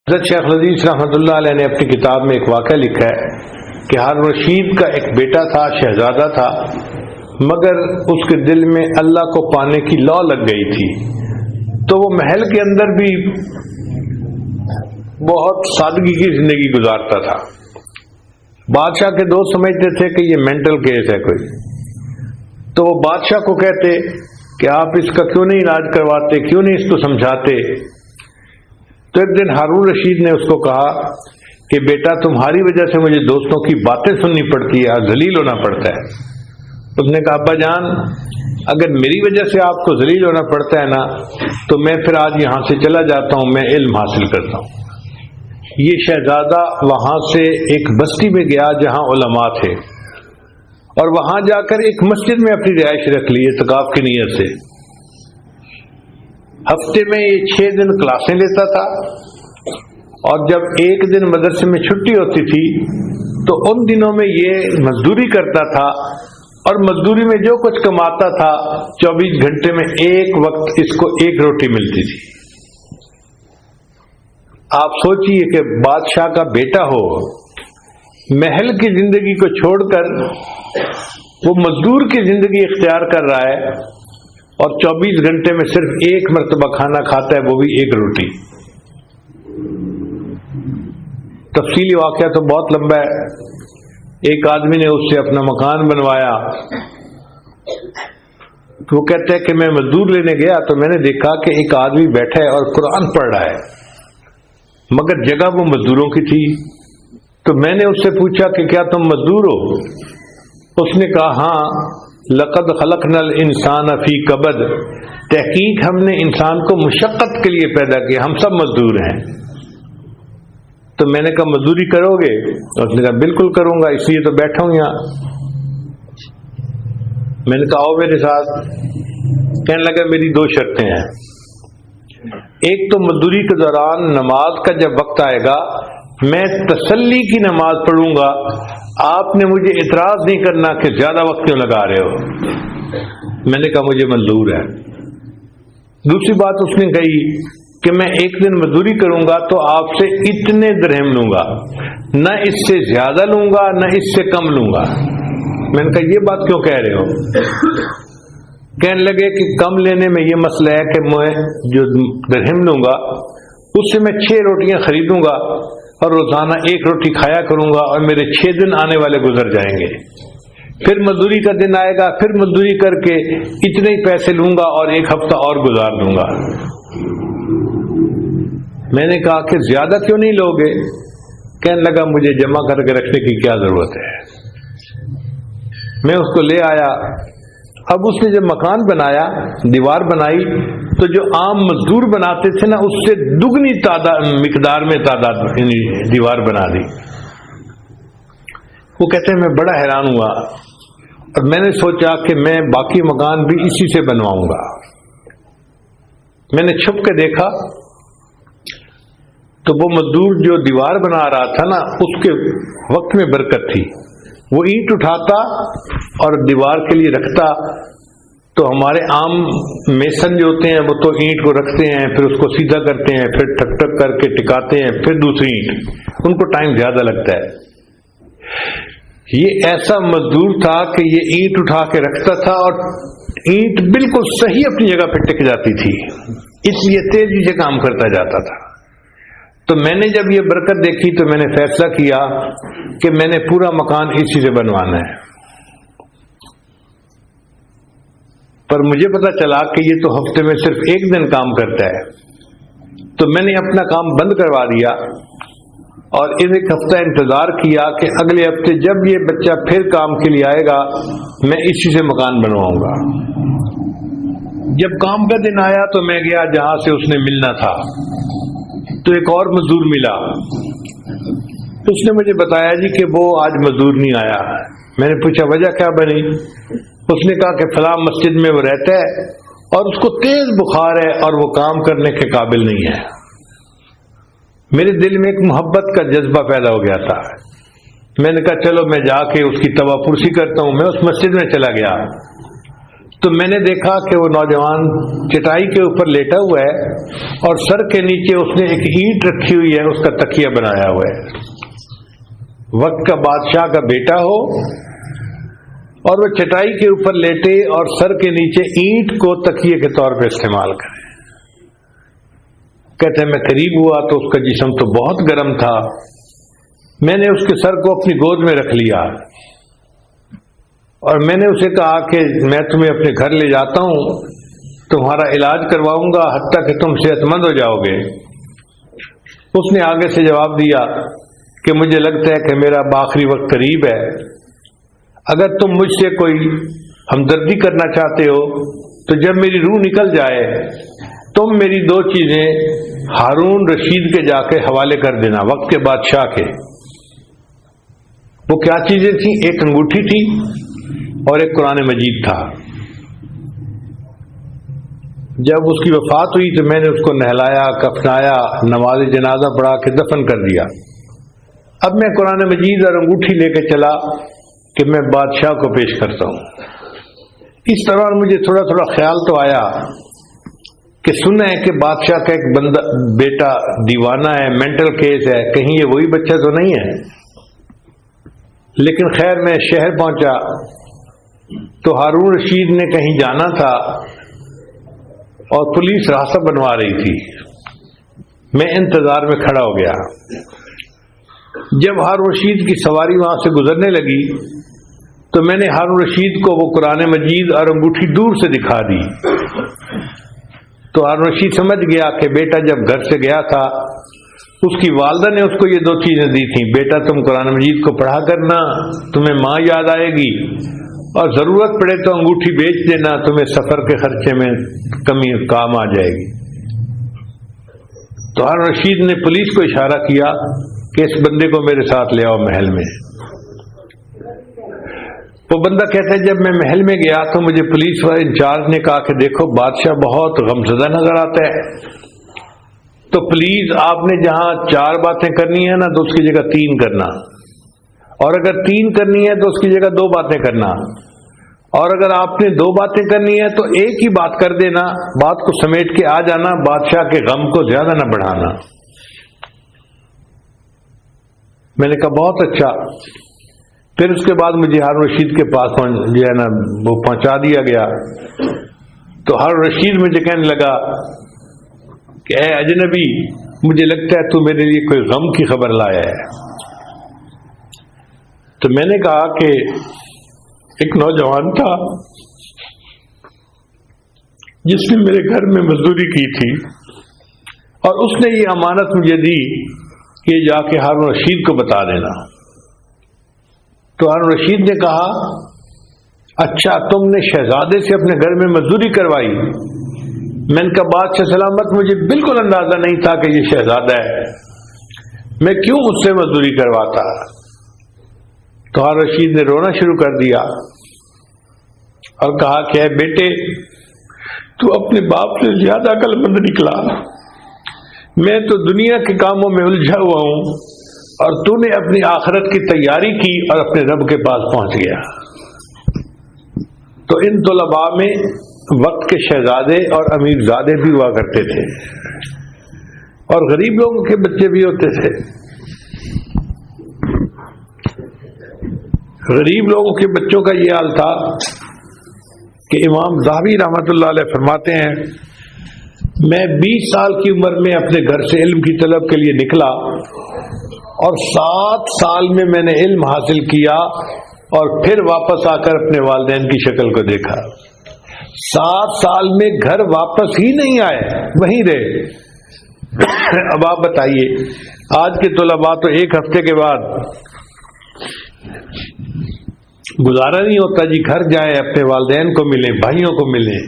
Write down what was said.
حضرت شیخ العزیز رحمۃ اللہ علیہ نے اپنی کتاب میں ایک واقعہ لکھا ہے کہ ہارون رشید کا ایک بیٹا تھا، شہزادہ تھا، مگر اس کے دل میں اللہ کو پانے کی لو لگ گئی تھی، تو وہ محل کے اندر بھی بہت سادگی کی زندگی گزارتا تھا۔ بادشاہ کے دوست سمجھتے تھے کہ یہ مینٹل کیس ہے کوئی، تو وہ بادشاہ کو کہتے کہ آپ اس کا کیوں نہیں علاج کرواتے، کیوں نہیں اس کو سمجھاتے۔ تو ایک دن ہارون رشید نے اس کو کہا کہ بیٹا تمہاری وجہ سے مجھے دوستوں کی باتیں سننی پڑتی ہے اور ذلیل ہونا پڑتا ہے۔ اس نے کہا ابا جان اگر میری وجہ سے آپ کو ذلیل ہونا پڑتا ہے نا تو میں پھر آج یہاں سے چلا جاتا ہوں، میں علم حاصل کرتا ہوں۔ یہ شہزادہ وہاں سے ایک بستی میں گیا جہاں علماء تھے، اور وہاں جا کر ایک مسجد میں اپنی رہائش رکھ لی اعتکاف کی نیت سے۔ ہفتے میں یہ 6 دن کلاسیں لیتا تھا، اور جب ایک دن مدرسے میں چھٹی ہوتی تھی تو ان دنوں میں یہ مزدوری کرتا تھا، اور مزدوری میں جو کچھ کماتا تھا 24 گھنٹے میں ایک وقت اس کو 1 روٹی ملتی تھی۔ آپ سوچئے کہ بادشاہ کا بیٹا ہو، محل کی زندگی کو چھوڑ کر وہ مزدور کی زندگی اختیار کر رہا ہے، اور 24 گھنٹے میں صرف 1 مرتبہ کھانا کھاتا ہے، وہ بھی 1 روٹی۔ تفصیلی واقعہ تو بہت لمبا ہے۔ ایک آدمی نے اس سے اپنا مکان بنوایا، وہ کہتا ہے کہ میں مزدور لینے گیا تو میں نے دیکھا کہ ایک آدمی بیٹھا ہے اور قرآن پڑھ رہا ہے، مگر جگہ وہ مزدوروں کی تھی۔ تو میں نے اس سے پوچھا کہ کیا تم مزدور ہو؟ اس نے کہا ہاں، لقد خلقنا الانسان فی کبد، تحقیق ہم نے انسان کو مشقت کے لیے پیدا کیا، ہم سب مزدور ہیں۔ تو میں نے کہا مزدوری کرو گے؟ اس نے کہا بالکل کروں گا، اس لیے تو بیٹھا ہوں یہاں۔ میں نے کہا آؤ میرے ساتھ۔ کہنے لگا میری 2 شرطیں ہیں، ایک تو مزدوری کے دوران نماز کا جب وقت آئے گا میں تسلی کی نماز پڑھوں گا، آپ نے مجھے اعتراض نہیں کرنا کہ زیادہ وقت کیوں لگا رہے ہو۔ میں نے کہا مجھے منظور ہے۔ دوسری بات اس نے کہی کہ میں ایک دن مزدوری کروں گا تو آپ سے اتنے درہم لوں گا، نہ اس سے زیادہ لوں گا نہ اس سے کم لوں گا۔ میں نے کہا یہ بات کیوں کہہ رہے ہو؟ کہنے لگے کہ کم لینے میں یہ مسئلہ ہے کہ میں جو درہم لوں گا اس سے میں 6 روٹیاں خریدوں گا اور روزانہ 1 روٹی کھایا کروں گا، اور میرے 6 دن آنے والے گزر جائیں گے۔ پھر مزدوری کا دن آئے گا، پھر مزدوری کر کے اتنے ہی پیسے لوں گا اور 1 ہفتہ اور گزار دوں گا۔ میں نے کہا کہ زیادہ کیوں نہیں لوگے؟ کہنے لگا مجھے جمع کر کے رکھنے کی کیا ضرورت ہے۔ میں اس کو لے آیا۔ اب اس نے جب مکان بنایا، دیوار بنائی، تو جو عام مزدور بناتے تھے نا اس سے دگنی مقدار میں تعداد دیوار بنا دی۔ وہ کہتے ہیں میں بڑا حیران ہوا، اور میں نے سوچا کہ میں باقی مکان بھی اسی سے بنواؤں گا۔ میں نے چھپ کے دیکھا تو وہ مزدور جو دیوار بنا رہا تھا نا اس کے وقت میں برکت تھی۔ وہ اینٹ اٹھاتا اور دیوار کے لیے رکھتا، تو ہمارے عام میسن جو ہوتے ہیں وہ تو اینٹ کو رکھتے ہیں، پھر اس کو سیدھا کرتے ہیں، پھر ٹک ٹک کر کے ٹکاتے ہیں، پھر دوسری اینٹ، ان کو ٹائم زیادہ لگتا ہے۔ یہ ایسا مزدور تھا کہ یہ اینٹ اٹھا کے رکھتا تھا اور اینٹ بالکل صحیح اپنی جگہ پہ ٹک جاتی تھی، اس لیے تیزی سے کام کرتا جاتا تھا۔ تو میں نے جب یہ برکت دیکھی تو میں نے فیصلہ کیا کہ میں نے پورا مکان اسی سے بنوانا ہے۔ پر مجھے پتا چلا کہ یہ تو ہفتے میں صرف 1 دن کام کرتا ہے، تو میں نے اپنا کام بند کروا دیا اور 1 ہفتہ انتظار کیا کہ اگلے ہفتے جب یہ بچہ پھر کام کے لیے آئے گا میں اسی سے مکان بنواؤں گا۔ جب کام کا دن آیا تو میں گیا جہاں سے اس نے ملنا تھا، تو ایک اور مزدور ملا۔ اس نے مجھے بتایا جی کہ وہ آج مزدور نہیں آیا۔ میں نے پوچھا وجہ کیا بنی؟ اس نے کہا کہ فلاں مسجد میں وہ رہتا ہے اور اس کو تیز بخار ہے اور وہ کام کرنے کے قابل نہیں ہے۔ میرے دل میں ایک محبت کا جذبہ پیدا ہو گیا تھا۔ میں نے کہا چلو میں جا کے اس کی توا پرسی کرتا ہوں۔ میں اس مسجد میں چلا گیا تو میں نے دیکھا کہ وہ نوجوان چٹائی کے اوپر لیٹا ہوا ہے اور سر کے نیچے اس نے ایک اینٹ رکھی ہوئی ہے، اس کا تکیہ بنایا ہوا ہے۔ وقت کا بادشاہ کا بیٹا ہو اور وہ چٹائی کے اوپر لیٹے اور سر کے نیچے اینٹ کو تکیے کے طور پہ استعمال کرے۔ کہتے ہیں میں قریب ہوا تو اس کا جسم تو بہت گرم تھا، میں نے اس کے سر کو اپنی گود میں رکھ لیا اور میں نے اسے کہا کہ میں تمہیں اپنے گھر لے جاتا ہوں، تمہارا علاج کرواؤں گا حتیٰ کہ تم صحت مند ہو جاؤ گے۔ اس نے آگے سے جواب دیا کہ مجھے لگتا ہے کہ میرا آخری وقت قریب ہے، اگر تم مجھ سے کوئی ہمدردی کرنا چاہتے ہو تو جب میری روح نکل جائے تم میری 2 چیزیں ہارون رشید کے جا کے حوالے کر دینا، وقت کے بادشاہ کے۔ وہ کیا چیزیں تھیں؟ ایک انگوٹھی تھی اور ایک قرآن مجید تھا۔ جب اس کی وفات ہوئی تو میں نے اس کو نہلایا، کفنایا، نماز جنازہ پڑھا کے دفن کر دیا۔ اب میں قرآن مجید اور انگوٹھی لے کے چلا کہ میں بادشاہ کو پیش کرتا ہوں۔ اس طرح مجھے تھوڑا تھوڑا خیال تو آیا کہ سنا ہے کہ بادشاہ کا ایک بندہ بیٹا دیوانہ ہے، مینٹل کیس ہے، کہیں یہ وہی بچہ تو نہیں ہے۔ لیکن خیر میں شہر پہنچا تو ہارون رشید نے کہیں جانا تھا اور پولیس راستہ بنوا رہی تھی، میں انتظار میں کھڑا ہو گیا۔ جب ہارون رشید کی سواری وہاں سے گزرنے لگی تو میں نے ہارون رشید کو وہ قرآن مجید اور انگوٹھی دور سے دکھا دی، تو ہارون رشید سمجھ گیا کہ بیٹا جب گھر سے گیا تھا اس کی والدہ نے اس کو یہ 2 چیزیں دی تھیں، بیٹا تم قرآن مجید کو پڑھا کرنا، تمہیں ماں یاد آئے گی، اور ضرورت پڑے تو انگوٹھی بیچ دینا، تمہیں سفر کے خرچے میں کمی کام آ جائے گی۔ تو ہارون رشید نے پولیس کو اشارہ کیا کہ اس بندے کو میرے ساتھ لے آؤ محل میں۔ وہ بندہ کہتا ہے جب میں محل میں گیا تو مجھے پولیس والے انچارج نے کہا کہ دیکھو بادشاہ بہت غمزدہ نظر آتا ہے، تو پلیز آپ نے جہاں 4 باتیں کرنی ہے نا تو اس کی جگہ 3 کرنا، اور اگر 3 کرنی ہے تو اس کی جگہ 2 باتیں کرنا، اور اگر آپ نے 2 باتیں کرنی ہے تو ایک ہی بات کر دینا، بات کو سمیٹ کے آ جانا، بادشاہ کے غم کو زیادہ نہ بڑھانا۔ میں نے کہا بہت اچھا۔ پھر اس کے بعد مجھے ہارون رشید کے پاس جو ہے نا وہ پہنچا دیا گیا، تو ہارون رشید مجھے کہنے لگا کہ اے اجنبی مجھے لگتا ہے تو میرے لیے کوئی غم کی خبر لایا ہے۔ تو میں نے کہا کہ ایک نوجوان تھا جس نے میرے گھر میں مزدوری کی تھی اور اس نے یہ امانت مجھے دی کہ جا کے ہارون رشید کو بتا دینا۔ تو ہارون رشید نے کہا اچھا تم نے شہزادے سے اپنے گھر میں مزدوری کروائی؟ میں نے کہا بادشاہ سلامت مجھے بالکل اندازہ نہیں تھا کہ یہ شہزادہ ہے، میں کیوں اس سے مزدوری کرواتا؟ تو ہارون رشید نے رونا شروع کر دیا اور کہا کہ اے بیٹے تو اپنے باپ سے زیادہ عقل مند نکلا، میں تو دنیا کے کاموں میں الجھا ہوا ہوں اور تو نے اپنی آخرت کی تیاری کی اور اپنے رب کے پاس پہنچ گیا۔ تو ان طلباء میں وقت کے شہزادے اور امیر زادے بھی ہوا کرتے تھے اور غریب لوگوں کے بچے بھی ہوتے تھے۔ غریب لوگوں کے بچوں کا یہ حال تھا کہ امام ذہبی رحمۃ اللہ علیہ فرماتے ہیں میں 20 سال کی عمر میں اپنے گھر سے علم کی طلب کے لیے نکلا اور 7 سال میں نے علم حاصل کیا اور پھر واپس آ کر اپنے والدین کی شکل کو دیکھا۔ 7 سال میں گھر واپس ہی نہیں آئے، وہیں رہے۔ اب آپ بتائیے آج کے طلباء تو 1 ہفتے کے بعد گزارا نہیں ہوتا جی گھر جائیں، اپنے والدین کو ملیں، بھائیوں کو ملیں،